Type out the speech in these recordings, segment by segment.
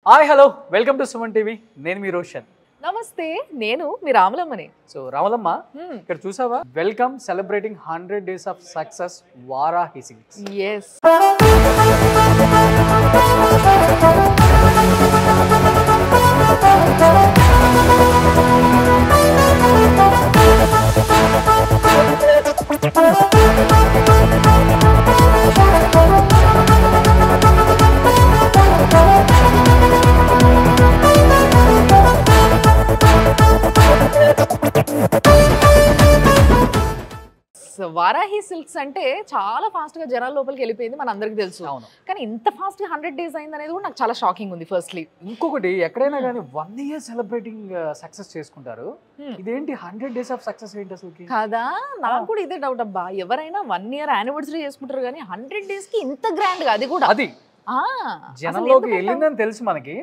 Hi hello welcome to Suman TV. నేను మీ రోషన్. నమస్తే, నేను మీ రామలమ్మని. సో రామలమ్మ, ఇక్కడ చూసావా, welcome celebrating 100 days of success Varahi silks. Yes, Varahi silks అంటే చాలా ఫాస్ట్ గా జనాల లోపలికి వెళ్ళిపోయింది, మన అందరికి తెలుసు. కానీ ఇంత ఫాస్ట్ గా 100 days అయింది అనేది కూడా నాకు చాలా షాకింగ్ ఉంది. ఫస్ట్లీ ఇంకొకటి, ఎక్కడైనా కానీ 1 year సెలబ్రేటింగ్ సక్సెస్ చేసుకుంటారు, ఇదేంటి 100 days ఆఫ్ సక్సెస్ ఏంటి అసలు కదా? నాకు కూడా ఇదే డౌట్ అబ్బా. ఎవరైనా 1 year యానివర్సరీ చేసుకుంటారు కానీ 100 days కి ఇంత గ్రాండ్ గా, అది కూడా అది జనంలోకి వెళ్ళిందని తెలుసు మనకి,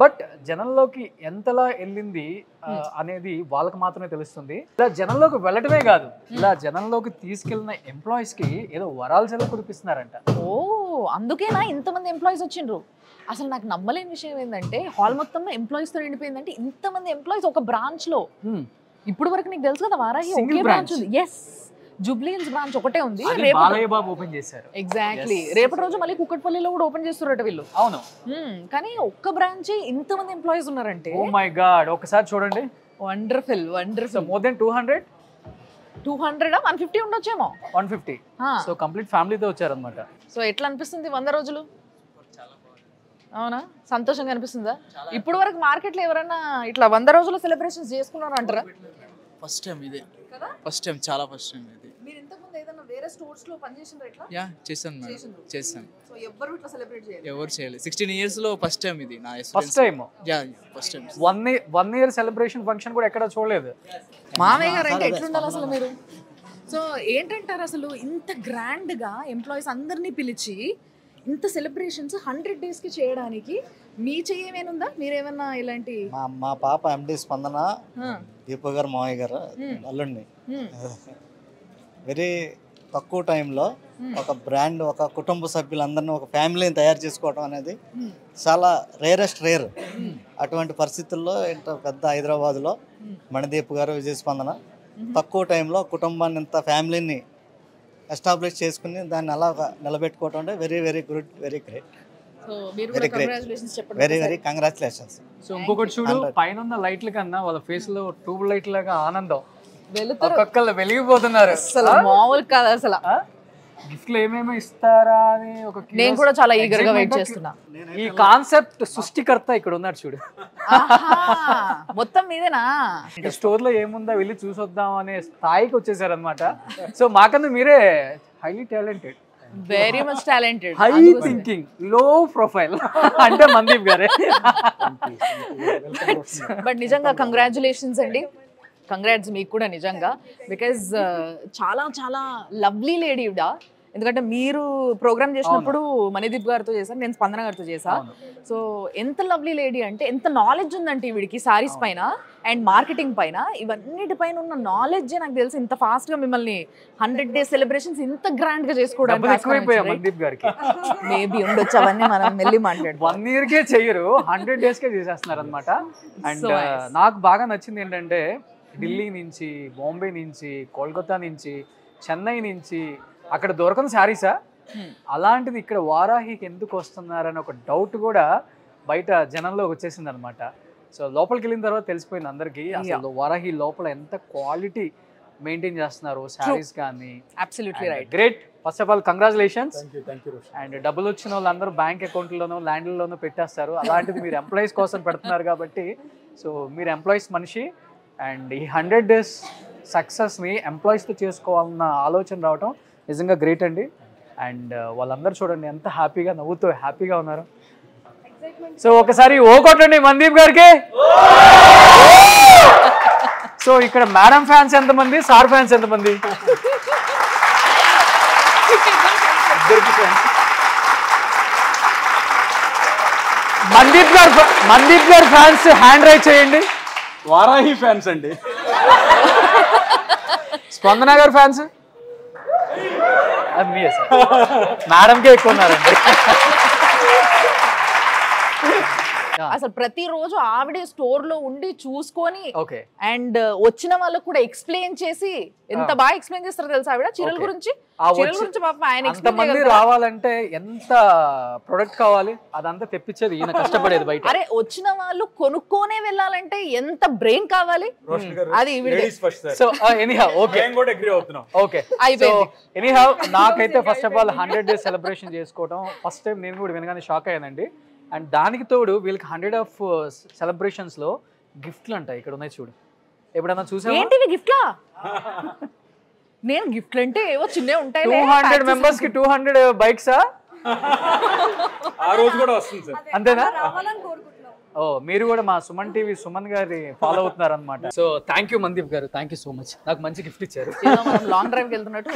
బట్ జనంలోకి ఎంతలా వెళ్ళింది అనేది వాళ్ళకి మాత్రమే తెలుస్తుంది. ఇలా జనంలోకి వెళ్ళటమే కాదు, ఇలా జనంలోకి తీసుకెళ్లిన ఎంప్లాయీస్ కి ఏదో వరాలు సెలవు కురిపిస్తున్నారంట. ఓ, అందుకేనా ఇంతమంది ఎంప్లాయీస్ వచ్చిండ్రు? అసలు నాకు నమ్మలేని విషయం ఏంటంటే, హాల్ మొత్తం ఎంప్లాయీస్ తో నిండిపోయిందంటే, ఇంతమంది ఎంప్లాయీస్ ఒక బ్రాంచ్ లో. ఇప్పుడు వరకు నీకు తెలుసు కదా, వారాహి ఒకే బ్రాంచ్ ఉంది. ఎస్, జూబ్లీ హిల్స్ బ్రాంచ్ ఒకటే ఉంది. బాలయ్య బాబు ఓపెన్ చేశారు. ఎగ్జాక్ట్లీ, రేపటి రోజు మళ్ళీ కుక్కట్పల్లిలో కూడా ఓపెన్ చేస్తున్నారట వీళ్ళు. అవును, కానీ ఒక్క బ్రాంచ్ ఇంతమంది ఎంప్లాయీస్ ఉన్నారంటే, ఓ మై గాడ్, ఒకసారి చూడండి. Wonderful wonderful. మోర్ దెన్ 200 150 ఉండొచ్చేమో. 150. సో కంప్లీట్ ఫ్యామిలీతో వచ్చారనమాట. సో ఎట్లా అనిపిస్తుంది 100 రోజులు? అవునా, సంతోషంగా అనిపిస్తుందా? ఇప్పుడు వరకు మార్కెట్లో ఎవరైనా ఇట్లా 100 రోజులు సెలబ్రేషన్స్ చేసుకున్నారు అంటారా? ఫస్ట్ టైం ఇదే కదా, ఫస్ట్ టైం, చాలా ఫస్ట్ టైం ఇది. మీరు ఇంతకు ముందు ఏదైనా వేరే స్టోర్స్ లో పని చేసిండ్రా ఇట్లా? యా, చేశాను మేడం, చేశాను. సో ఎవ్వరు ఇట్లా సెలబ్రేట్ చేయలేదు? ఎవరు చేయలేదు. 16 years లో ఫస్ట్ టైం ఇది నా experience. First time. Yeah, first time. 1 year celebration function కూడా ఎక్కడ చూడలేదు. మామయ్య గారు అంటే ఎట్లుండాలి అసలు మీరు? సో ఏంటంటారు అసలు, ఇంత గ్రాండ్ గా ఎంప్లాయీస్ అందరినీ పిలిచి ఇంత సెలబ్రేషన్స్ 100 days కి చేయడానికి మీ చెయ్యేమేనుందా? మీరేమన్నా ఇలాంటి? మా పాప ఎండి స్పందన, దీప గారు, మావయ్య గారు అల్లుండి, వెరీ తక్కువ టైంలో ఒక బ్రాండ్, ఒక కుటుంబ సభ్యులందరినీ, ఒక ఫ్యామిలీని తయారు చేసుకోవడం అనేది చాలా రేరెస్ట్ రేర్. అటువంటి పరిస్థితుల్లో ఇంత పెద్ద హైదరాబాద్లో మణిదీప్ గారు, విజయ స్పందన తక్కువ టైంలో కుటుంబాన్ని, ఇంత ఫ్యామిలీని ఎస్టాబ్లిష్ చేసుకుని దాన్ని అలా నిలబెట్టుకోవటం అంటే very very good, very great, very great, very very congratulations. So ఇంకొకటి చూడు, పైన ఉన్న లైట్ల కన్నా వాళ్ళ ఫేస్ లో ట్యూబ్ లైట్ లాగా ఆనందం, ఒక్కొక్కళ్ళు వెలిగిపోతున్నారు. అసలు మామూలు కాదు అసలు. గిఫ్ట్లు ఏమేమి ఇస్తారా అని ఒక నేను కూడా చాలా ఈగర్ గా వెయిట్ చేస్తున్నా. ఈ కాన్సెప్ట్ సృష్టికర్త ఇక్కడ ఉన్నాడు చూడు. మొత్తం మీదేనా? స్టోర్ లో ఏముందా వెళ్ళి చూసొద్దాం అనే స్థాయికి వచ్చేసారు అనమాట. సో మాకన్నా మీరే highly talented, very much talented, high thinking, లో ప్రొఫైల్ అంటే మందీప్ గారే. బట్ నిజంగా కంగ్రాచులేషన్స్ అండి, కంగ్రాట్స్ మీకు కూడా నిజంగా. బికాజ్ చాలా చాలా లవ్లీ లేడీ ఇవిడ. ఎందుకంటే మీరు ప్రోగ్రామ్ చేసినప్పుడు మణిదీప్ గారితో చేశారు, నేను స్పందన గారితో చేశా. సో ఎంత లవ్లీ లేడీ అంటే, ఎంత నాలెడ్జ్ ఉందంటే వీడికి సారీస్ పైన అండ్ మార్కెటింగ్ పైన, ఇవన్నిటిపైన ఉన్న నాలెడ్జ్ నాకు తెలిసి ఇంత ఫాస్ట్ గా మిమ్మల్ని 100 days సెలబ్రేషన్స్ ఇంత గ్రాండ్ గా చేసుకోవడానికి మేబీ ఉండొచ్చు. అవన్నీ మనం వెళ్ళి మాట్లాడు. 1 year కే చెయ్యరు, 100 days కే చేసేస్తున్నారు అనమాట. అండ్ నాకు బాగా నచ్చింది ఏంటంటే, ఢిల్లీ నుంచి, బాంబే నుంచి, కోల్కతా నుంచి, చెన్నై నుంచి అక్కడ దొరకని శారీసా, అలాంటిది ఇక్కడ వారాహికి ఎందుకు వస్తున్నారని ఒక డౌట్ కూడా బయట జనంలో వచ్చేసింది అనమాట. సో లోపలికి వెళ్ళిన తర్వాత తెలిసిపోయింది అందరికి అసలు వారాహి లోపల ఎంత క్వాలిటీ మెయింటైన్ చేస్తున్నారు శారీస్ కానీ. Absolutely right, great. First of all congratulations. And డబ్బులు వచ్చిన వాళ్ళందరూ బ్యాంక్ అకౌంట్లోనో ల్యాండ్లలోనో పెట్టేస్తారు, అలాంటిది మీరు ఎంప్లాయీస్ కోసం పెడుతున్నారు కాబట్టి. సో మీరు ఎంప్లాయీస్ మనిషి, అండ్ ఈ 100 days సక్సెస్ని ఎంప్లాయీస్తో చేసుకోవాలన్న ఆలోచన రావటం నిజంగా గ్రేట్ అండి. అండ్ వాళ్ళందరూ చూడండి ఎంత హ్యాపీగా నవ్వుతూ హ్యాపీగా ఉన్నారు. సో ఒకసారి ఓ కొట్టండి మందీప్ గారికి. సో ఇక్కడ మేడం ఫ్యాన్స్ ఎంతమంది, సార్ ఫ్యాన్స్ ఎంతమంది? మందీప్ గారు ఫ్యాన్స్ హ్యాండ్ రైజ్ చేయండి. వారాహి ఫ్యాన్స్ అండి. స్పందన గారు ఫ్యాన్స్ మేడంకే ఎక్కువ ఉన్నారండి. అసలు ప్రతిరోజు ఆవిడే స్టోర్ లో ఉండి చూసుకొని ఓకే అండ్ వచ్చిన వాళ్ళకు కూడా ఎక్స్ప్లెయిన్ చేసి ఎంత బాగా ఎక్స్ప్లెయిన్ చేస్తారో తెలుసా ఆవిడ చీరల గురించి పాపం ఆయన అంతమంది రావాలంటే ఎంత ప్రొడక్ట్ కావాలి అదంతా తెప్పించేది ఈయన కష్టపడేది బయట. అరే వచ్చిన వాళ్ళు కొనుక్కోనే వెళ్ళాలంటే ఎంత బ్రెయిన్ కావాలి అది so anyhow okay okay so anyhow నాకైతే first of all 100 days celebration చేసుకోవడం ఫస్ట్ టైం నేను కూడా వినగానే షాక్ అయ్యానండి. అండ్ దానికి తోడు వీళ్ళకి 100 of సెలబ్రేషన్స్ లో గిఫ్ట్లు అంటాయి ఇక్కడ ఉన్నాయి చూడు. ఎప్పుడన్నా చూసావా? ఏంటివి గిఫ్ట్లా? నేను గిఫ్ట్లు అంటే ఏవో చిన్నవి ఉంటాయి. 200 members కి 200 బైక్సా? ఆ రోజు కూడా వస్తుంది సార్. అంతేనా? ఓ మీరు కూడా మా సుమన్ టీవీ సుమన్ గారి ఫాలో అవుతున్నారు అనమాట. సో థ్యాంక్ యూ మందీప్ గారు, థ్యాంక్ యూ సో మచ్. నాకు మంచి గిఫ్ట్ ఇచ్చారు. లాంగ్ డ్రైవ్ వెళ్తున్నట్టు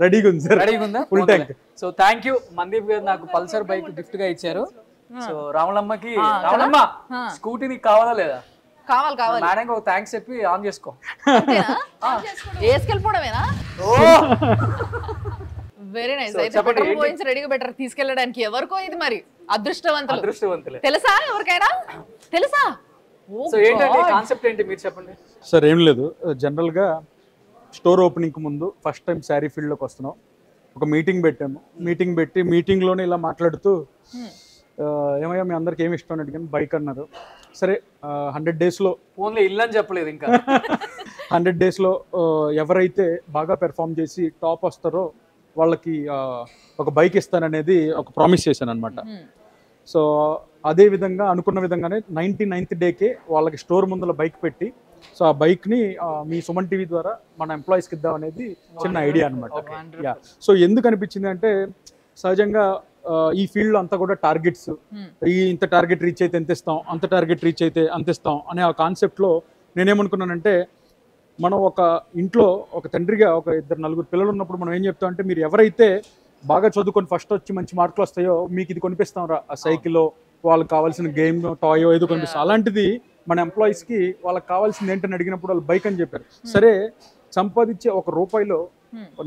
రెడీగా ఉంది సార్. రెడీగా ఉందా? Full tank. So thank you Mandeep గారు నాకు పల్సర్ బైక్ గిఫ్ట్ గా ఇచ్చారు. సో రాములమ్మకి రాములమ్మ స్కూటీ నీకు కావాలా లేదా? కావాలి కావాలి. మేడం ఒక థ్యాంక్స్ చెప్పి ఆన్ చేసుకో. వేసుకెళ్ళిపోవడమేనా? Very nice. అయితే పెట్రోల్ పోయించి రెడీగా బెటర్ తీసుకెళ్ళడానికి. ఎవరికో ఇది మరి అదృష్టవంతులే. తెలుసా ఎవరికైనా? తెలుసా? సో ఏంటంటే కాన్సెప్ట్ ఏంటి మీరు చెప్పండి సార్. ఏం లేదు, జనరల్ గా స్టోర్ ఓపెనింగ్ కు ముందు ఫస్ట్ టైం శారీ ఫీల్డ్ లోకి వస్తున్నాం. ఒక మీటింగ్ పెట్టాము. మీటింగ్ పెట్టి మీటింగ్ లోనే ఇలా మాట్లాడుతూ ఏమయ్యా మీ అందరికి ఏమి ఇష్టం అని అడిగాను. బైక్ అన్నారు. సరే 100 days లో ఓన్లీ ఇల్లు అని చెప్పలేదు ఇంకా. 100 days లో ఎవరైతే బాగా పెర్ఫామ్ చేసి టాప్ వస్తారో వాళ్ళకి ఒక బైక్ ఇస్తాననేది ఒక ప్రామిస్ చేశాను అనమాట. సో అదే విధంగా అనుకున్న విధంగానే 99th డేకే వాళ్ళకి స్టోర్ ముందుల బైక్ పెట్టి సో ఆ బైక్ని మీ సుమన్ టీవీ ద్వారా మన ఎంప్లాయీస్కి ఇద్దాం అనేది చిన్న ఐడియా అనమాట. యా. సో ఎందుకు అనిపించింది అంటే సహజంగా ఈ ఫీల్డ్ అంతా కూడా టార్గెట్స్, ఇంత టార్గెట్ రీచ్ అయితే ఎంత ఇస్తాం, అంత టార్గెట్ రీచ్ అయితే అంత ఇస్తాం అనే ఆ కాన్సెప్ట్లో నేనేమనుకున్నానంటే మనం ఒక ఇంట్లో ఒక తండ్రిగా ఒక 2-4 పిల్లలు ఉన్నప్పుడు మనం ఏం చెప్తాం అంటే మీరు ఎవరైతే బాగా చదువుకొని ఫస్ట్ వచ్చి మంచి మార్కులు వస్తాయో మీకు ఇది కొనిపిస్తాం రా, ఆ సైకిల్లో వాళ్ళకి కావాల్సిన గేమ్ టాయో ఏదో కొనిపిస్తాం. అలాంటిది మన ఎంప్లాయీస్కి వాళ్ళకి కావాల్సింది ఏంటని అడిగినప్పుడు వాళ్ళు బైక్ అని చెప్పారు. సరే సంపాదించే ₹1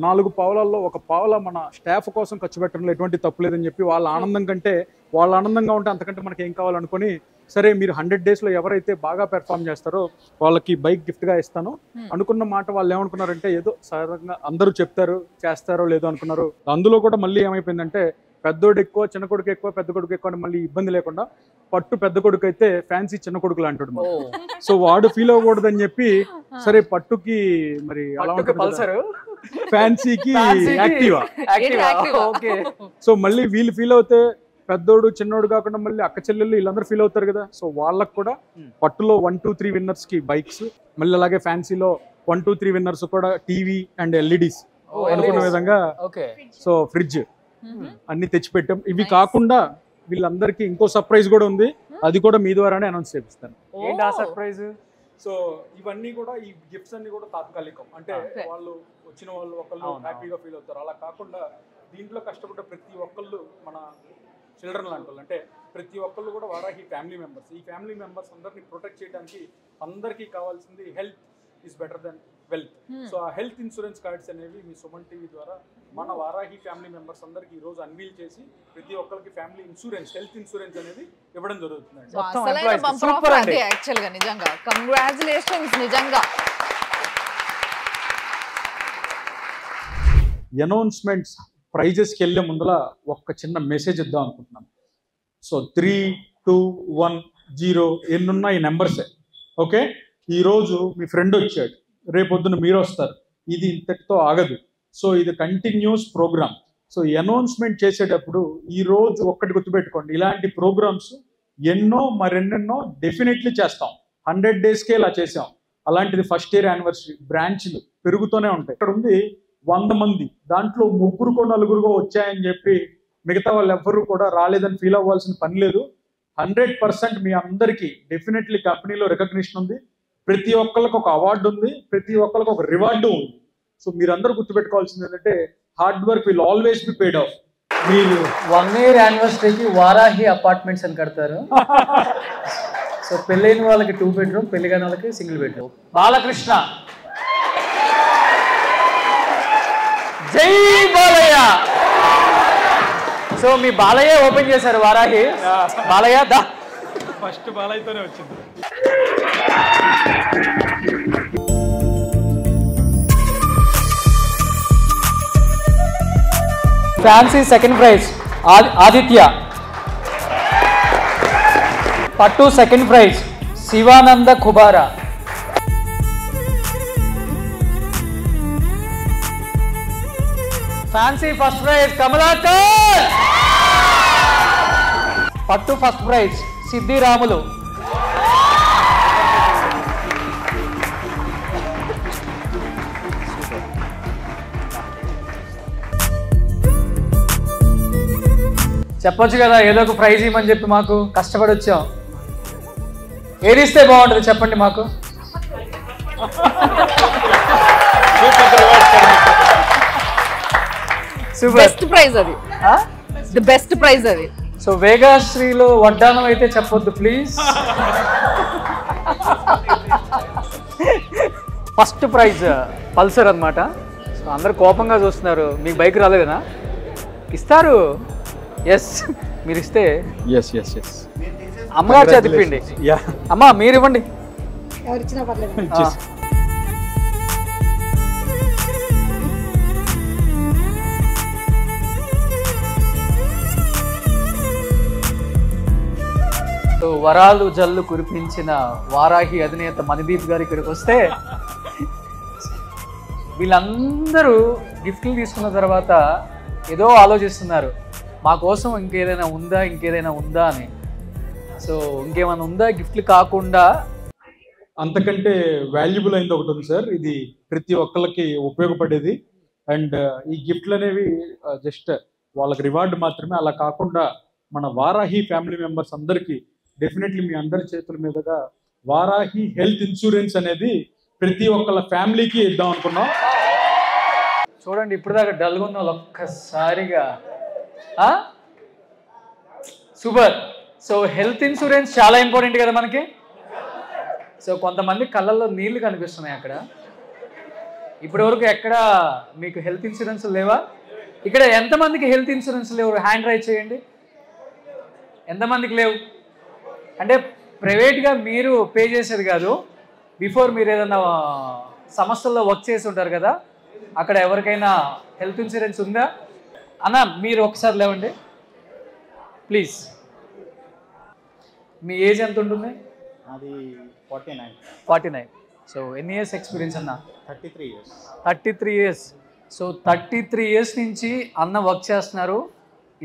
4 పావలాల్లో 1 పావలా మన స్టాఫ్ కోసం ఖర్చు పెట్టడంలో ఎటువంటి తప్పు లేదని చెప్పి వాళ్ళ ఆనందం కంటే వాళ్ళ ఆనందంగా ఉంటే అంతకంటే మనకి ఏం కావాలనుకుని సరే మీరు 100 days లో ఎవరైతే బాగా పెర్ఫామ్ చేస్తారో వాళ్ళకి బైక్ గిఫ్ట్గా ఇస్తాను అనుకున్న మాట. వాళ్ళు ఏమనుకున్నారంటే ఏదో సాధారణంగా అందరూ చెప్తారు చేస్తారో లేదో అనుకున్నారు. అందులో కూడా మళ్ళీ ఏమైపోయిందంటే పెద్దోడు ఎక్కువ చిన్న కొడుకు ఎక్కువ పెద్ద కొడుకు ఎక్కువ అని మళ్ళీ ఇబ్బంది లేకుండా పట్టు పెద్ద కొడుకు అయితే ఫ్యాన్సీ చిన్న కొడుకు లాంటాడు. సో వాడు ఫీల్ అవ్వకూడదని చెప్పి సరే పట్టుకి మరి అలా పల్సర్, ఫ్యాన్సీకి యాక్టివా. సో మళ్ళీ వీళ్ళు ఫీల్ అవుతే పెద్దోడు చిన్నోడు కాకుండా మళ్ళీ అక్క చెల్లెళ్ళు వీళ్ళందరూ ఫీల్ అవుతారు కదా. సో వాళ్ళకు కూడా పట్టులో 1, 2, 3 విన్నర్స్ కి బైక్స్, మళ్ళీ అలాగే ఫ్యాన్సీలో 1, 2, 3 విన్నర్స్ కూడా టీవీ అండ్ ఎల్ఈడీస్ అనుకున్న విధంగా సో ఫ్రిడ్జ్ అన్ని తెచ్చిపెట్టాం. ఇవి కాకుండా వీళ్ళందరికీ ఇంకో సర్ప్రైజ్ కూడా ఉంది, అది కూడా మీ ద్వారానే అనౌన్స్ చేపిస్తాను. సర్ప్రైజ్? సో ఇవన్నీ కూడా ఈ గిఫ్ట్స్ అన్ని కూడా తాత్కాలికం. అంటే వాళ్ళు వచ్చిన వాళ్ళు ఒకళ్ళు హ్యాపీగా ఫీల్ అవుతారు. అలా కాకుండా దీంట్లో కష్టపడ్డ ప్రతి ఒక్కళ్ళు మన చిల్డ్రన్ లాంటి వాళ్ళు, అంటే ప్రతి ఒక్కళ్ళు కూడా వారాహి ఫ్యామిలీ మెంబర్స్. ఈ ఫ్యామిలీ మెంబర్స్ అందరినీ ప్రొటెక్ట్ చేయడానికి అందరికీ కావాల్సింది health is better than wealth. So ఆ హెల్త్ ఇన్సూరెన్స్ కార్డ్స్ అనేవి మీ సుమన్ టీవీ ద్వారా మన వారాహి ఫ్యామిలీ మెంబర్స్ అందరికి ఈ రోజు అన్వీల్ చేసి ప్రతి ఒక్కరికి ఫ్యామిలీ ఇన్సూరెన్స్, హెల్త్ ఇన్సూరెన్స్ అనేది ఇవ్వడం జరుగుతుంది. నిజంగా కంగ్రాచులేషన్స్. నిజంగా అనౌన్స్మెంట్స్ ప్రైజెస్కి వెళ్ళే ముందర ఒక చిన్న మెసేజ్ ఇద్దాం అనుకుంటున్నాను. సో 3, 2, 1, 0 ఎన్నున్నా ఈ నెంబర్సే. ఓకే, ఈరోజు మీ ఫ్రెండ్ వచ్చాడు, రేపొద్దున మీరు వస్తారు. ఇది ఇంతటితో ఆగదు. సో ఇది కంటిన్యూస్ ప్రోగ్రామ్. సో అనౌన్స్మెంట్ చేసేటప్పుడు ఈరోజు ఒక్కటి గుర్తుపెట్టుకోండి, ఇలాంటి ప్రోగ్రామ్స్ ఎన్నో మరెన్నెన్నో డెఫినెట్లీ చేస్తాం. 100 daysకే ఇలా చేసాం. అలాంటిది ఫస్ట్ ఇయర్ యానివర్సరీ, బ్రాంచ్లు పెరుగుతూనే ఉంటాయి. ఇక్కడ ఉంది 100 మంది, దాంట్లో 3 4 వచ్చాయని చెప్పి మిగతా వాళ్ళు ఎవ్వరూ కూడా రాలేదని ఫీల్ అవ్వాల్సిన పని లేదు. 100% మీ అందరికీ డెఫినెట్లీ కంపెనీలో రికగ్నిషన్ ఉంది. ప్రతి ఒక్కరికి ఒక అవార్డు ఉంది, ప్రతి ఒక్కరికి ఒక రివార్డు ఉంది. సో మీరందరూ గుర్తుపెట్టుకోవాల్సింది ఏంటంటే hard work will always be paid of. మీరు 1 year యానివర్సరీకి వారాహి అపార్ట్మెంట్స్ అని కడతారు. సో పెళ్ళైన వాళ్ళకి 2 bedroom, పెళ్లి కాని వాళ్ళకి single bedroom. Balakrishna, Jai Balayya. So మీ బాలయ్య ఓపెన్ చేశారు వారాహి. బాలయ్య దా. ఫస్ట్ బాలయ్యతోనే వచ్చింది. Fancy second prize Aditya. పట్టు second prize Shivananda Kubara. Fancy first prize Kamalakar. పట్టు ఫస్ట్ ప్రైజ్ సిద్ధి రాములు. చెప్పొచ్చు కదా ఏదో ఒక ప్రైజ్ ఇవ్వమని చెప్పి, మాకు కష్టపడి వచ్చాం. ఏది ఇస్తే బాగుంటుంది చెప్పండి మాకు. బెస్ట్ ప్రైజ్ అది, ది బెస్ట్ ప్రైజ్ అది. సో వేగాశ్రీలో వడ్డానం అయితే చెప్పొద్దు ప్లీజ్. ఫస్ట్ ప్రైజ్ పల్సర్ అన్నమాట. సో అందరు కోపంగా చూస్తున్నారు, మీకు బైక్ రాలేదనా? ఇస్తారు. ఎస్, మీరు ఇస్తే ఎస్ ఎస్ ఎస్ అమ్మగారు చదివిండి. అమ్మా మీరు ఇవ్వండి. సో వరాలు జల్లు కురిపించిన వారాహి అధినేత మణిదీప్ గారు ఇక్కడికి వస్తే వీళ్ళందరూ గిఫ్ట్లు తీసుకున్న తర్వాత ఏదో ఆలోచిస్తున్నారు, మా కోసం ఇంకేదైనా ఉందా అని. సో ఇంకేమైనా ఉందా గిఫ్ట్లు కాకుండా? అంతకంటే వాల్యుబుల్ అయింది ఒకటి ఉంది సార్, ఇది ప్రతి ఒక్కరికి ఉపయోగపడేది. అండ్ ఈ గిఫ్ట్లు అనేవి జస్ట్ వాళ్ళకి రివార్డ్ మాత్రమే. అలా కాకుండా మన వారాహి ఫ్యామిలీ మెంబర్స్ అందరికీ డెఫినెట్లీ మీ అందరి చేతుల మీదుగా వారాహి హెల్త్ ఇన్సూరెన్స్ అనేది ప్రతి ఒక్కళ్ళ ఫ్యామిలీకి ఇద్దాం అనుకున్నాం. చూడండి ఇప్పుడు దాకా డల్గా ఉన్న వాళ్ళు ఒక్కసారిగా సూపర్. సో హెల్త్ ఇన్సూరెన్స్ చాలా ఇంపార్టెంట్ కదా మనకి. సో కొంతమంది కళ్ళల్లో నీళ్లు కనిపిస్తున్నాయి అక్కడ. ఇప్పటి వరకు ఎక్కడ మీకు హెల్త్ ఇన్సూరెన్స్ లేవా? ఇక్కడ ఎంతమందికి హెల్త్ ఇన్సూరెన్స్ లేవు? హ్యాండ్ రైజ్ చేయండి. ఎంతమందికి లేవు? అంటే ప్రైవేట్గా మీరు పే చేసేది కాదు, బిఫోర్ మీరు ఏదైనా సంస్థల్లో వర్క్ చేసి ఉంటారు కదా, అక్కడ ఎవరికైనా హెల్త్ ఇన్సూరెన్స్ ఉందా? అన్న మీరు ఒకసారి లేవండి ప్లీజ్. మీ ఏజ్ ఎంత ఉంటుంది? అది 49. సో ఎన్ని ఇయర్స్ ఎక్స్పీరియన్స్ అన్న? 33 years. 33 years. సో 33 years నుంచి అన్న వర్క్ చేస్తున్నారు,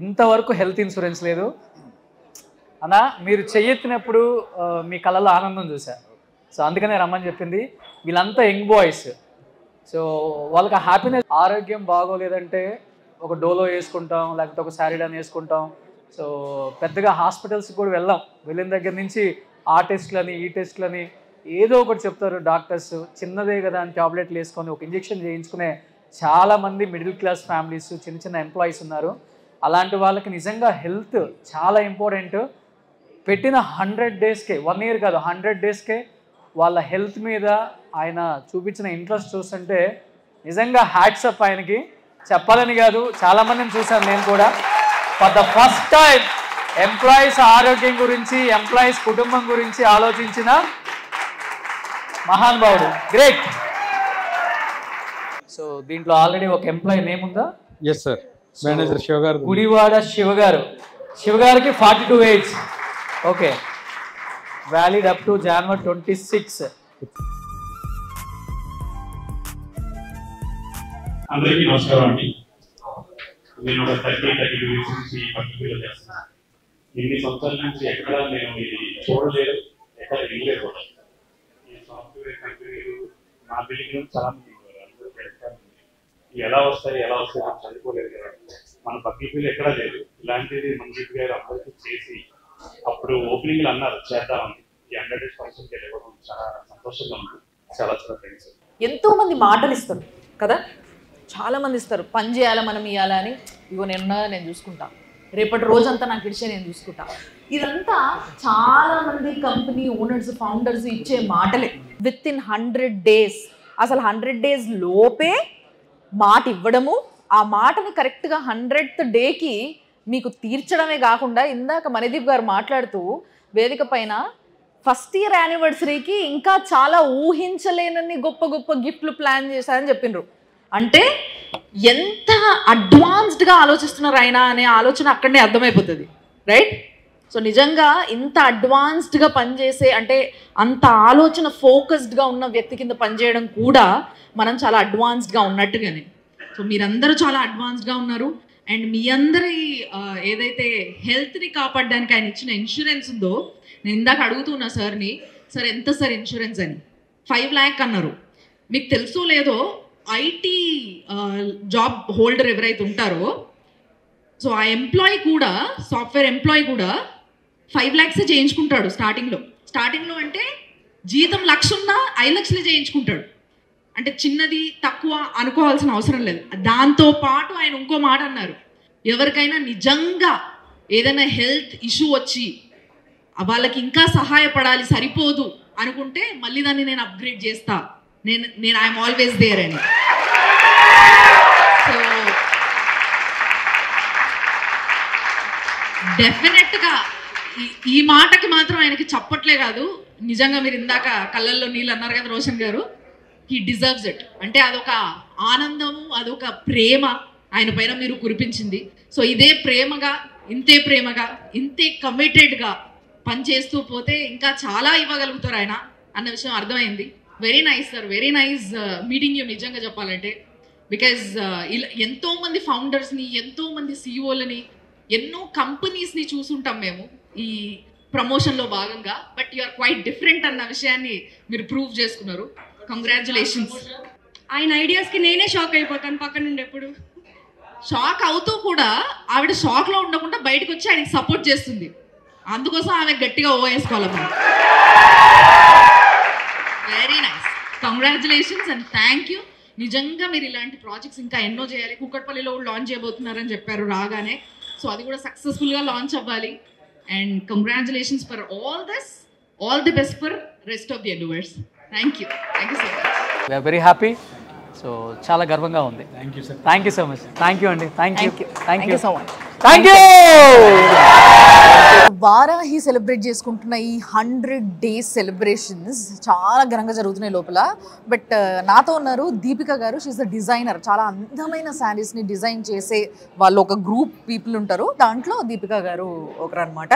ఇంతవరకు హెల్త్ ఇన్సూరెన్స్ లేదు. అన్న మీరు చెయ్యెత్తినప్పుడు మీ కళ్ళలో ఆనందం చూశారు. సో అందుకనే రమ్మని చెప్పింది. వీళ్ళంతా యంగ్ బాయ్స్. సో వాళ్ళకి హ్యాపీనెస్. ఆరోగ్యం బాగోలేదంటే ఒక డోలో వేసుకుంటాం, లేకపోతే ఒక శారీడాన్ వేసుకుంటాం. సో పెద్దగా హాస్పిటల్స్కి కూడా వెళ్ళిన దగ్గర నుంచి ఆ టెస్ట్లని ఈ టెస్ట్లని ఏదో ఒకటి చెప్తారు డాక్టర్స్. చిన్నదే కదా అని టాబ్లెట్లు వేసుకొని ఒక ఇంజెక్షన్ చేయించుకునే చాలామంది మిడిల్ క్లాస్ ఫ్యామిలీస్, చిన్న ఎంప్లాయీస్ ఉన్నారు. అలాంటి వాళ్ళకి నిజంగా హెల్త్ చాలా ఇంపార్టెంట్. పెట్టిన 100 daysకే, 1 year కాదు 100 daysకే వాళ్ళ హెల్త్ మీద ఆయన చూపించిన ఇంట్రెస్ట్ చూస్తుంటే నిజంగా హ్యాట్స్ అప్ ఆయనకి. చెప్పాలని కాదు, చాలామందిని చూశాను నేను కూడా. For the first time employees ఆరోగ్యం గురించి, ఎంప్లాయీస్ కుటుంబం గురించి ఆలోచించిన మహానుభావుడు. గ్రేట్. సో దీంట్లో ఆల్రెడీ ఒక ఎంప్లాయీ నేమ్ ఉందా? ఎస్ సార్, మేనేజర్ శివ గారు. గుడివాడ శివ గారు. శివ గారికి 42 age. Okay, valid up to January 26. అందరికీ నమస్కారం అండి. నేను ఒక 32 years నుంచి పర్టికులర్గా చేస్తున్నాను. ఇన్ని సంవత్సరాల నుంచి ఎక్కడ నేను ఇది చూడలేదు, ఎక్కడ వినలేదు కూడా. ఈ సాఫ్ట్వేర్ కంపెనీలు నా బిల్డింగ్ చాలా మంది అందరూ పెడతారు. ఎలా వస్తాయి చదువుకోలేదు కదా. మన పక్కన ఎక్కడా లేదు. ఇలాంటిది మంజిత్ గారు అందరికీ చేసి అప్పుడు ఓపెనింగ్లు అన్నారు చేద్దామని. ఈ 100 days ఫంక్షన్కి వెళ్ళడం చాలా సంతోషంగా ఉంది. చాలా థ్యాంక్స్. ఎంతో మంది మాటలు ఇస్తారు కదా, చాలా మంది ఇస్తారు పని చేయాలా మనం ఇవ్వాలా అని. ఇగో నేను చూసుకుంటా, రేపటి రోజంతా నాకు ఇచ్చే నేను చూసుకుంటా. ఇదంతా చాలా మంది కంపెనీ ఓనర్స్, ఫౌండర్స్ ఇచ్చే మాటలే. విత్ ఇన్ 100 days, అసలు 100 days లోపే మాట ఇవ్వడము, ఆ మాటని కరెక్ట్గా 100th dayకి మీకు తీర్చడమే కాకుండా ఇందాక మణిదీప్ గారు మాట్లాడుతూ వేదిక పైన ఫస్ట్ ఇయర్ యానివర్సరీకి ఇంకా చాలా ఊహించలేనన్ని గొప్ప గొప్ప గిఫ్ట్లు ప్లాన్ చేశారని చెప్పిండ్రు. అంటే ఎంత అడ్వాన్స్డ్గా ఆలోచిస్తున్నారు ఆయన అనే ఆలోచన అక్కడనే అర్థమైపోతుంది, రైట్? సో నిజంగా ఇంత అడ్వాన్స్డ్గా పనిచేసే, అంటే అంత ఆలోచన ఫోకస్డ్గా ఉన్న వ్యక్తి కింద పనిచేయడం కూడా మనం చాలా అడ్వాన్స్డ్గా ఉన్నట్టుగానే. సో మీరందరూ చాలా అడ్వాన్స్డ్గా ఉన్నారు. అండ్ మీ అందరి ఏదైతే హెల్త్ని కాపాడడానికి ఆయన ఇచ్చిన ఇన్సూరెన్స్ ఉందో, నేను ఇందాక అడుగుతున్నా సార్ని, సార్ ఎంత సార్ ఇన్సూరెన్స్ అని, 5 lakh అన్నారు. మీకు తెలుసో లేదో ఐటీ జాబ్ హోల్డర్ ఎవరైతే ఉంటారో, సో ఆ ఎంప్లాయీ కూడా, సాఫ్ట్వేర్ ఎంప్లాయీ కూడా 5 lakhs చేయించుకుంటాడు స్టార్టింగ్లో. అంటే జీతం 1,00,000 ఉన్నా 5 lakhs చేయించుకుంటాడు. అంటే చిన్నది తక్కువ అనుకోవాల్సిన అవసరం లేదు. దాంతో పాటు ఆయన ఇంకో మాట అన్నారు, ఎవరికైనా నిజంగా ఏదైనా హెల్త్ ఇష్యూ వచ్చి వాళ్ళకి ఇంకా సహాయపడాలి సరిపోదు అనుకుంటే మళ్ళీ దాన్ని నేను అప్గ్రేడ్ చేస్తా, నేను ఐఎమ్ ఆల్వేస్ దేర్ అని. సో డెఫినెట్గా ఈ మాటకి మాత్రం ఆయనకి చప్పట్లే కాదు, నిజంగా మీరు ఇందాక కళ్ళల్లో నీళ్ళు అన్నారు కదా రోషన్ గారు, హీ డిజర్వ్స్ ఇట్. అంటే అదొక ఆనందము, అదొక ప్రేమ ఆయన పైన మీరు కురిపించింది. సో ఇదే ప్రేమగా, ఇంతే కమిటెడ్గా పనిచేస్తూ పోతే ఇంకా చాలా ఇవ్వగలుగుతారు ఆయన అన్న విషయం అర్థమైంది. Very nice sir, very nice meeting you నిజంగా చెప్పాలంటే. బికాజ్ ఇలా ఎంతోమంది ఫౌండర్స్ని, ఎంతోమంది సిఇఓలని, ఎన్నో కంపెనీస్ని చూసుంటాం మేము ఈ ప్రమోషన్లో భాగంగా. But you are quite different అన్న విషయాన్ని మీరు ప్రూవ్ చేసుకున్నారు. కంగ్రాచులేషన్స్. ఆయన ఐడియాస్కి నేనే షాక్ అయిపోతాను పక్కన నుండి. ఎప్పుడు షాక్ అవుతూ కూడా ఆవిడ షాక్లో ఉండకుండా బయటకు వచ్చి ఆయనకి సపోర్ట్ చేస్తుంది. అందుకోసం ఆమె గట్టిగా వేసుకోవాలి. Very nice, congratulations and thank you. నిజంగా మీరు ఇలాంటి ప్రాజెక్ట్స్ ఇంకా ఎన్నో చేయాలి. కూకట్పల్లిలో కూడా లాంచ్ చేయబోతున్నారని చెప్పారు రాగానే. సో అది కూడా సక్సెస్ఫుల్గా లాంచ్ అవ్వాలి. And congratulations for all this, all the best for rest of the universe. Thank you so much. We're very happy. So చాలా గర్వంగా ఉంది. Thank you sir. Thank you so much. Thank you అండి. Thank you so much. Thank you. Varahi celebrate చేసుకుంటున్న ఈ 100 days celebrations చాలా ఘనంగా జరుగుతున్నాయి లోపల. బట్ నాతో ఉన్నారు దీపిక గారు. She's the designer. చాలా అందమైన శారీస్ని డిజైన్ చేసే వాళ్ళు ఒక గ్రూప్ పీపుల్ ఉంటారు, దాంట్లో దీపిక గారు ఒకరు అనమాట.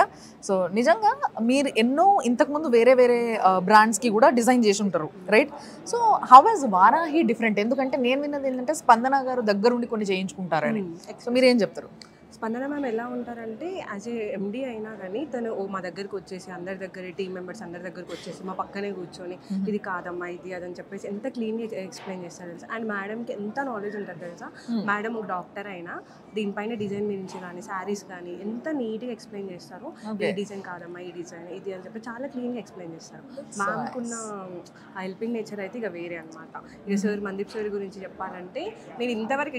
సో నిజంగా మీరు ఎన్నో ఇంతకుముందు వేరే వేరే బ్రాండ్స్కి కూడా డిజైన్ చేసి ఉంటారు, right? So how is Varahi different? ఎందుకంటే నేను విన్నది ఏంటంటే స్పందన గారు దగ్గరుండి కొన్ని చేయించుకుంటారని. సో మీరేం చెప్తారు? స్పందన మ్యామ్ ఎలా ఉంటారంటే యాజ్ ఏ ఎండి అయినా కానీ తను మా దగ్గరికి వచ్చేసి, అందరి దగ్గర టీమ్ మెంబర్స్ అందరి దగ్గరికి వచ్చేసి మా పక్కనే కూర్చొని ఇది కాదమ్మా ఇది అదని చెప్పేసి ఎంత క్లీన్గా ఎక్స్ప్లెయిన్ చేస్తారు తెలుసా. అండ్ మేడంకి ఎంత నాలెడ్జ్ ఉంటుంది తెలుసా. మేడం ఒక డాక్టర్ అయినా దీనిపైన డిజైన్ గురించి కానీ శారీస్ కానీ ఎంత నీట్గా ఎక్స్ప్లెయిన్ చేస్తారు. ఈ డిజైన్ కాదమ్మా ఈ డిజైన్ ఇది అని చెప్పి చాలా క్లీన్గా ఎక్స్ప్లెయిన్ చేస్తారు. మ్యామ్కున్న హెల్పింగ్ నేచర్ అయితే ఇక వేరే అనమాట. ఇక సార్ మందీప్ సార్ గురించి చెప్పాలంటే నేను ఇంతవరకు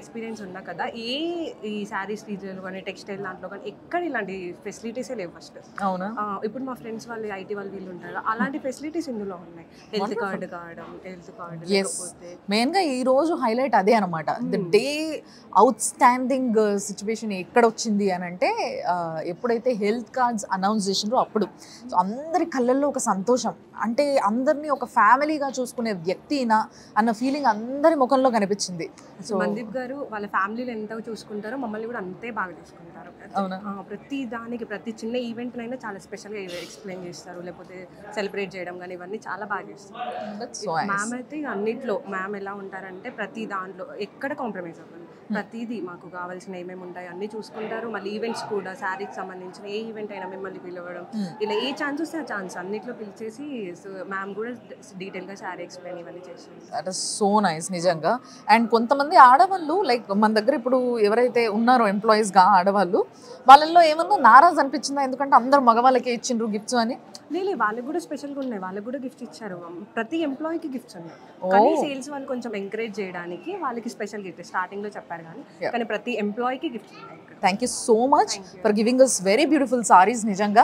ఎక్స్పీరియన్స్ ఉన్నా కదా, ఈ శారీస్ రీజన్లో కానీ టెక్స్టైల్ దాంట్లో కానీ ఎక్కడ ఇలాంటి ఫెసిలిటీసే లేవు ఫస్ట్. అవునా? ఇప్పుడు మా ఫ్రెండ్స్ వాళ్ళు ఐటీ వాళ్ళు వీళ్ళు ఉంటారు, అలాంటి ఫెసిలిటీస్ ఇందులో ఉన్నాయి. హెల్త్ కార్డు లేకపోతే మెయిన్గా ఈ రోజు హైలైట్ అదే అనమాట. The day out standing situation ఎక్కడ వచ్చింది అని అంటే ఎప్పుడైతే హెల్త్ కార్డ్స్ అనౌన్స్ చేసినారో అప్పుడు. సో అందరి కళ్ళల్లో ఒక సంతోషం, అంటే అందరినీ ఒక ఫ్యామిలీగా చూసుకునే వ్యక్తినా అన్న ఫీలింగ్ అందరి ముఖంలో కనిపించింది. సో మందీప్ గారు వాళ్ళ ఫ్యామిలీలో ఎంత చూసుకుంటారో మమ్మల్ని కూడా అంతే బాగా చూసుకుంటారు. అవునా? ప్రతి దానికి ప్రతి చిన్న ఈవెంట్నైనా చాలా స్పెషల్గా ఎక్స్ప్లెయిన్ చేస్తారు, లేకపోతే సెలబ్రేట్ చేయడం కానీ ఇవన్నీ చాలా బాగా చేస్తారు. మ్యామ్ అయితే అన్నిట్లో మ్యామ్ ఎలా ఉంటారంటే ప్రతి దాంట్లో ఎక్కడ కాంప్రమైజ్ అవ్వదు. ప్రతిదీ మాకు కావాల్సిన ఏమేమి ఉంటాయి అన్నీ చూసుకుంటారు. మళ్ళీ ఈవెంట్స్ కూడా శారీకి సంబంధించిన ఏ ఈవెంట్ అయినా మిమ్మల్ని పిలవడం, ఇలా ఏ ఛాన్స్ వస్తే ఆ ఛాన్స్ అన్నిట్లో పిలిచేసి మ్యామ్ కూడా డీటెయిల్గా శారీ ఎక్స్ప్లెయిన్ ఇవన్నీ చేస్తుంది. దట్ ఇస్ సో నైస్ నిజంగా. అండ్ కొంతమంది ఆడవాళ్ళు లైక్ మన దగ్గర ఇప్పుడు ఎవరైతే ఉన్నారో ఎంప్లాయీస్గా ఆడవాళ్ళు, వాళ్ళల్లో ఏమన్నా నారాజ్ అనిపించిందా? ఎందుకంటే అందరు మగవాళ్ళకే ఇచ్చిండ్రు గిఫ్ట్స్ అని. లేదు, వాళ్ళకి కూడా స్పెషల్గా ఉన్నాయి, వాళ్ళకి కూడా గిఫ్ట్స్ ఇచ్చారు. ప్రతి ఎంప్లాయీకి గిఫ్ట్స్ ఉన్నాయి. కానీ సేల్స్ వాళ్ళు కొంచెం ఎంకరేజ్ చేయడానికి వాళ్ళకి స్పెషల్ గిఫ్ట్ స్టార్టింగ్లో చెప్పారు కానీ ప్రతి ఎంప్లాయీకి గిఫ్ట్స్ ఉన్నాయి. Thank you so much for giving us very beautiful saris నిజంగా.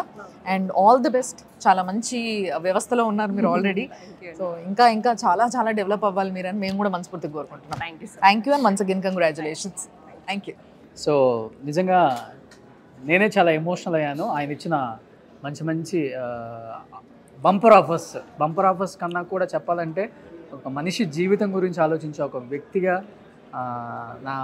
And all the best. చాలా మంచి వ్యవస్థలో ఉన్నారు మీరు ఆల్రెడీ. సో ఇంకా ఇంకా చాలా చాలా డెవలప్ అవ్వాలి మీరు అని మేము కూడా మనస్ఫూర్తిగా కోరుకుంటున్నాం. Thank you and once again congratulations. Thank you. So నిజంగా నేనే చాలా ఎమోషనల్ అయ్యాను ఆయన ఇచ్చిన మంచి మంచి బంపర్ ఆఫర్స్ కన్నా కూడా చెప్పాలంటే ఒక మనిషి జీవితం గురించి ఆలోచించే ఒక వ్యక్తిగా నా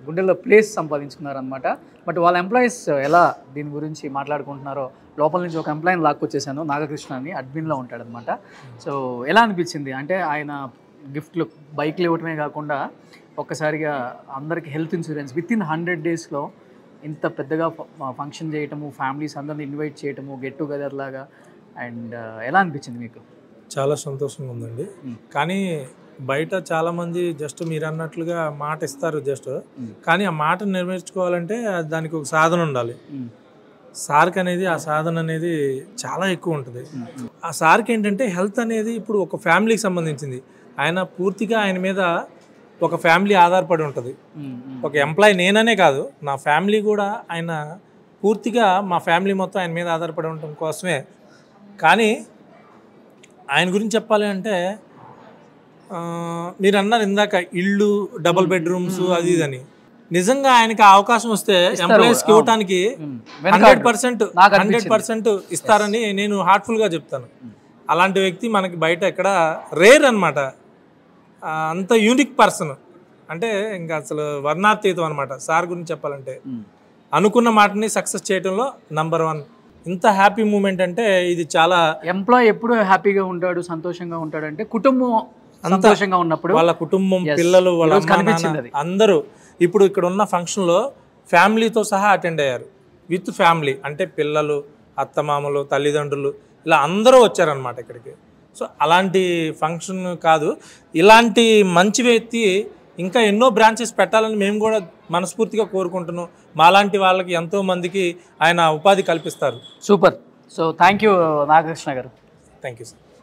గుండెల్లో ప్లేస్ సంపాదించుకున్నారనమాట. బట్ వాళ్ళ ఎంప్లాయీస్ ఎలా దీని గురించి మాట్లాడుకుంటున్నారో లోపల నుంచి ఒక ఎంప్లాయీని లాక్కొచ్చేసాను, నాగకృష్ణ అని, అడ్మిన్లో ఉంటాడనమాట. సో ఎలా అనిపించింది అంటే ఆయన గిఫ్ట్లు బైక్లు ఇవ్వటమే కాకుండా ఒక్కసారిగా అందరికి హెల్త్ ఇన్సూరెన్స్ విత్-ఇన్ 100 daysలో ఇంత పెద్దగా ఫంక్షన్ చేయటము, ఫ్యామిలీస్ అందరిని ఇన్వైట్ చేయటము, గెట్ టుగెదర్ లాగా, అండ్ ఎలా అనిపించింది మీకు? చాలా సంతోషంగా ఉందండి. కానీ బయట చాలామంది జస్ట్ మీరు అన్నట్లుగా మాట ఇస్తారు జస్ట్, కానీ ఆ మాట నెరవేర్చుకోవాలంటే దానికి ఒక సాధన ఉండాలి. సార్కి అనేది ఆ సాధన అనేది చాలా ఎక్కువ ఉంటుంది. ఆ సార్కి ఏంటంటే హెల్త్ అనేది ఇప్పుడు ఒక ఫ్యామిలీకి సంబంధించింది. ఆయన పూర్తిగా ఆయన మీద ఒక ఫ్యామిలీ ఆధారపడి ఉంటుంది. ఒక ఎంప్లాయీ నేననే కాదు, నా ఫ్యామిలీ కూడా ఆయన పూర్తిగా మా ఫ్యామిలీ మొత్తం ఆయన మీద ఆధారపడి ఉండటం కోసమే. కానీ ఆయన గురించి చెప్పాలి అంటే మీరు అన్నారు ఇందాక ఇళ్ళు, డబుల్ బెడ్రూమ్స్ అది ఇదని, నిజంగా ఆయనకి ఆ అవకాశం వస్తే ఎంప్లాయీస్కి ఇవ్వటానికి 100% ఇస్తారని నేను హార్ట్ఫుల్గా చెప్తాను. అలాంటి వ్యక్తి మనకి బయట ఎక్కడ రేర్ అనమాట. అంత యూనిక్ పర్సన్ అంటే ఇంకా అసలు వర్ణాతీతం అనమాట. సార్ గురించి చెప్పాలంటే అనుకున్న మాటని సక్సెస్ చేయడంలో నంబర్ 1. ఇంత హ్యాపీ మూమెంట్ అంటే ఇది చాలా. ఎంప్లాయీ ఎప్పుడు హ్యాపీగా ఉంటాడు, సంతోషంగా ఉంటాడు అంటే కుటుంబం సంతోషంగా ఉన్నప్పుడు, వాళ్ళ కుటుంబం, పిల్లలు, వాళ్ళ అందరూ ఇప్పుడు ఇక్కడ ఉన్న ఫంక్షన్లో ఫ్యామిలీతో సహా అటెండ్ అయ్యారు. విత్ ఫ్యామిలీ అంటే పిల్లలు, అత్తమామలు, తల్లిదండ్రులు ఇలా అందరూ వచ్చారనమాట ఇక్కడికి. సో అలాంటి ఫంక్షన్ కాదు, ఇలాంటి మంచి వ్యక్తి ఇంకా ఎన్నో బ్రాంచెస్ పెట్టాలని మేము కూడా మనస్ఫూర్తిగా కోరుకుంటున్నాం. మాలాంటి వాళ్ళకి ఎంతో మందికి ఆయన ఉపాధి కల్పిస్తారు. Super. So thank you Nagakrishna గారు. Thank you sir.